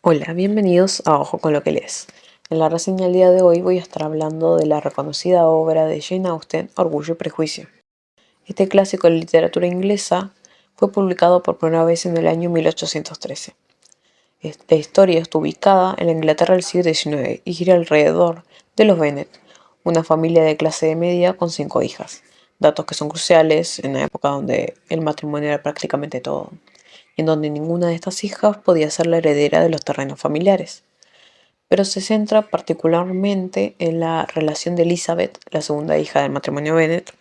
Hola, bienvenidos a Ojo con lo que lees. En la reseña del día de hoy voy a estar hablando de la reconocida obra de Jane Austen, Orgullo y Prejuicio. Este clásico de literatura inglesa fue publicado por primera vez en el año 1813. Esta historia está ubicada en la Inglaterra del siglo XIX y gira alrededor de los Bennet, una familia de clase media con 5 hijas, datos que son cruciales en una época donde el matrimonio era prácticamente todo, y en donde ninguna de estas hijas podía ser la heredera de los terrenos familiares, pero se centra particularmente en la relación de Elizabeth, la segunda hija del matrimonio Bennet,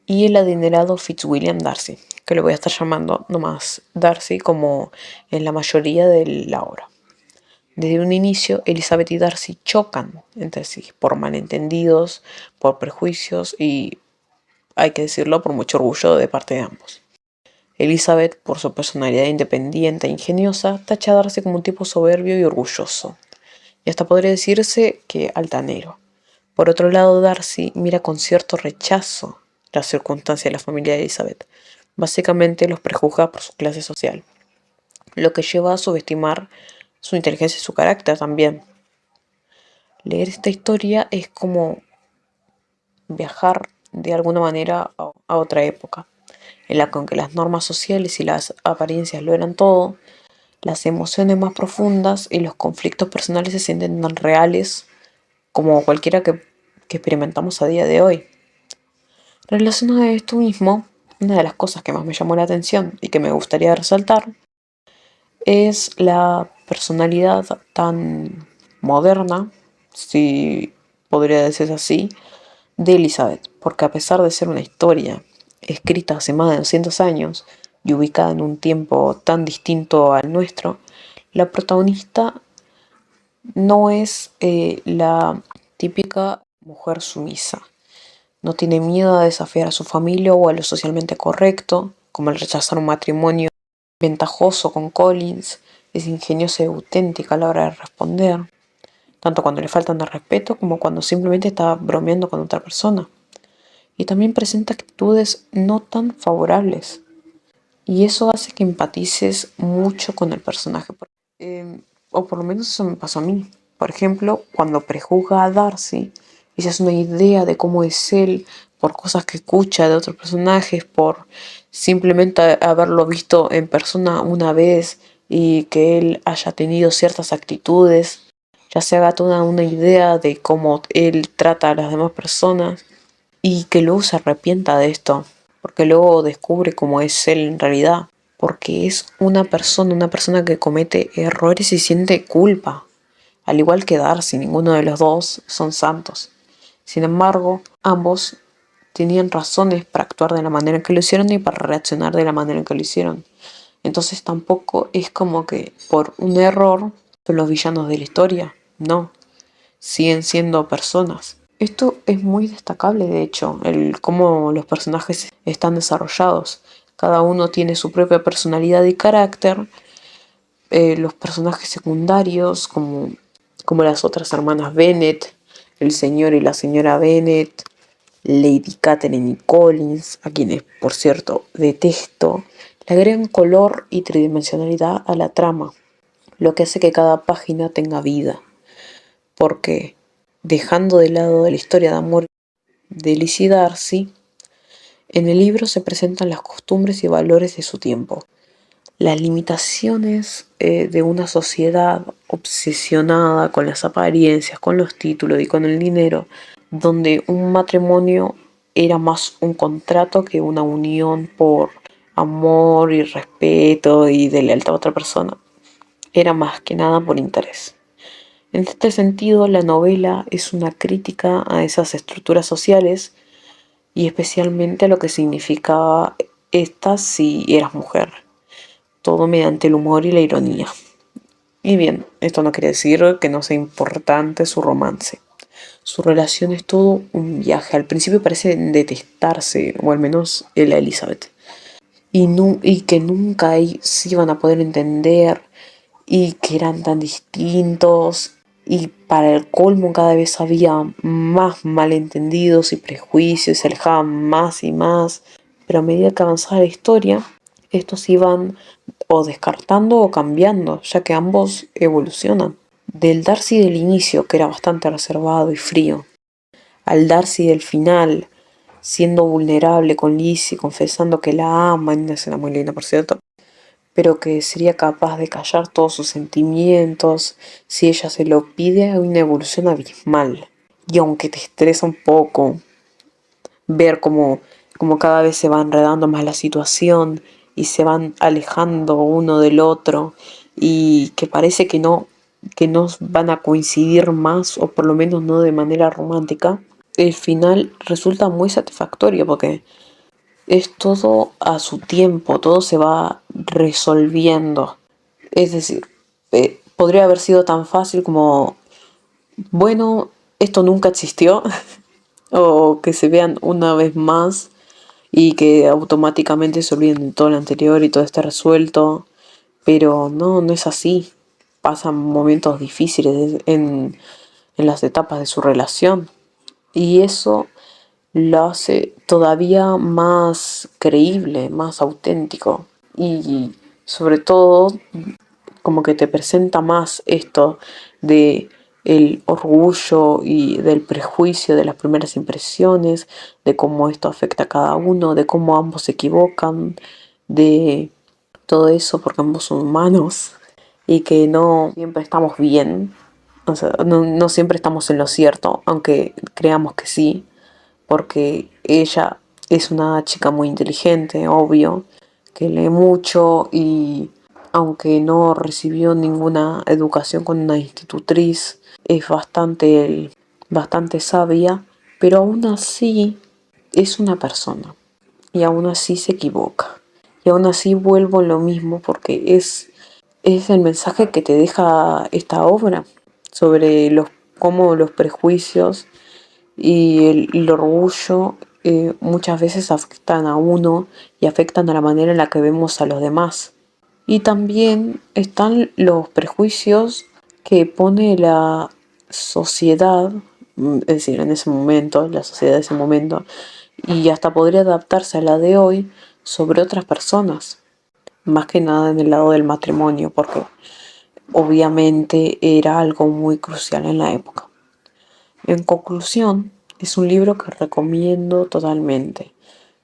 y el adinerado Fitzwilliam Darcy, que lo voy a estar llamando nomás Darcy como en la mayoría de la obra. Desde un inicio, Elizabeth y Darcy chocan entre sí por malentendidos, por prejuicios y, hay que decirlo, por mucho orgullo de parte de ambos. Elizabeth, por su personalidad independiente e ingeniosa, tacha a Darcy como un tipo soberbio y orgulloso, y hasta podría decirse que altanero. Por otro lado, Darcy mira con cierto rechazo las circunstancias de la familia de Elizabeth. Básicamente los prejuzga por su clase social, lo que lleva a subestimar su inteligencia y su carácter también. Leer esta historia es como viajar de alguna manera a otra época, en la que aunque las normas sociales y las apariencias lo eran todo, las emociones más profundas y los conflictos personales se sienten tan reales como cualquiera que experimentamos a día de hoy. Relacionado a esto mismo, una de las cosas que más me llamó la atención y que me gustaría resaltar es la personalidad tan moderna, si podría decirse así, de Elizabeth, porque a pesar de ser una historia escrita hace más de 200 años y ubicada en un tiempo tan distinto al nuestro, la protagonista no es la típica mujer sumisa. No tiene miedo a desafiar a su familia o a lo socialmente correcto, como el rechazar un matrimonio ventajoso con Collins. Es ingeniosa y auténtica a la hora de responder, tanto cuando le faltan de respeto como cuando simplemente está bromeando con otra persona. Y también presenta actitudes no tan favorables. Y eso hace que empatices mucho con el personaje. O por lo menos eso me pasó a mí. Por ejemplo, cuando prejuzga a Darcy y se hace una idea de cómo es él por cosas que escucha de otros personajes, por simplemente haberlo visto en persona una vez y que él haya tenido ciertas actitudes, ya se haga toda una idea de cómo él trata a las demás personas y que luego se arrepienta de esto, porque luego descubre cómo es él en realidad, porque es una persona que comete errores y siente culpa, al igual que Darcy. Ninguno de los dos son santos. Sin embargo, ambos tenían razones para actuar de la manera en que lo hicieron y para reaccionar de la manera en que lo hicieron. Entonces tampoco es como que por un error son los villanos de la historia, no, siguen siendo personas. Esto es muy destacable, de hecho, el cómo los personajes están desarrollados. Cada uno tiene su propia personalidad y carácter. Los personajes secundarios, como las otras hermanas Bennet, el señor y la señora Bennet, Lady Catherine y Collins, a quienes, por cierto, detesto, le agregan color y tridimensionalidad a la trama, lo que hace que cada página tenga vida, porque dejando de lado la historia de amor de Liz y Darcy, en el libro se presentan las costumbres y valores de su tiempo, las limitaciones de una sociedad obsesionada con las apariencias, con los títulos y con el dinero, donde un matrimonio era más un contrato que una unión por amor y respeto y de lealtad a otra persona. Era más que nada por interés. En este sentido, la novela es una crítica a esas estructuras sociales y especialmente a lo que significaba esta si eras mujer, todo mediante el humor y la ironía. Y bien, esto no quiere decir que no sea importante su romance. Su relación es todo un viaje. Al principio parecen detestarse, o al menos él a Elizabeth, y que nunca se iban a poder entender, y que eran tan distintos, y para el colmo cada vez había más malentendidos y prejuicios, se alejaban más y más, pero a medida que avanzaba la historia, estos iban o descartando o cambiando, ya que ambos evolucionan. Del Darcy del inicio, que era bastante reservado y frío, al Darcy del final, siendo vulnerable con Lizzie, confesando que la ama, en una escena muy linda por cierto, pero que sería capaz de callar todos sus sentimientos si ella se lo pide, hay una evolución abismal. Y aunque te estresa un poco ver cómo cada vez se va enredando más la situación y se van alejando uno del otro y que parece que no van a coincidir más o por lo menos no de manera romántica, el final resulta muy satisfactorio porque es todo a su tiempo, todo se va resolviendo. Es decir, podría haber sido tan fácil como, bueno, esto nunca existió, o que se vean una vez más y que automáticamente se olviden de todo lo anterior y todo esté resuelto. Pero no, no es así. Pasan momentos difíciles en las etapas de su relación. Y eso lo hace todavía más creíble, más auténtico. Y sobre todo, como que te presenta más esto de el orgullo y del prejuicio de las primeras impresiones, de cómo esto afecta a cada uno, de cómo ambos se equivocan, de todo eso porque ambos son humanos y que no siempre estamos bien, o sea, no siempre estamos en lo cierto, aunque creamos que sí, porque ella es una chica muy inteligente, obvio, que lee mucho y aunque no recibió ninguna educación con una institutriz, es bastante sabia, pero aún así es una persona y aún así se equivoca. Y aún así vuelvo a lo mismo porque es el mensaje que te deja esta obra sobre cómo los prejuicios y el orgullo muchas veces afectan a uno y afectan a la manera en la que vemos a los demás. Y también están los prejuicios que pone la sociedad, es decir, en ese momento, la sociedad de ese momento, y hasta podría adaptarse a la de hoy sobre otras personas, más que nada en el lado del matrimonio, porque obviamente era algo muy crucial en la época. En conclusión, es un libro que recomiendo totalmente.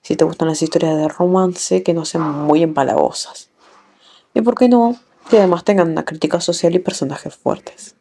Si te gustan las historias de romance que no sean muy empalagosas. Y por qué no, que además tengan una crítica social y personajes fuertes.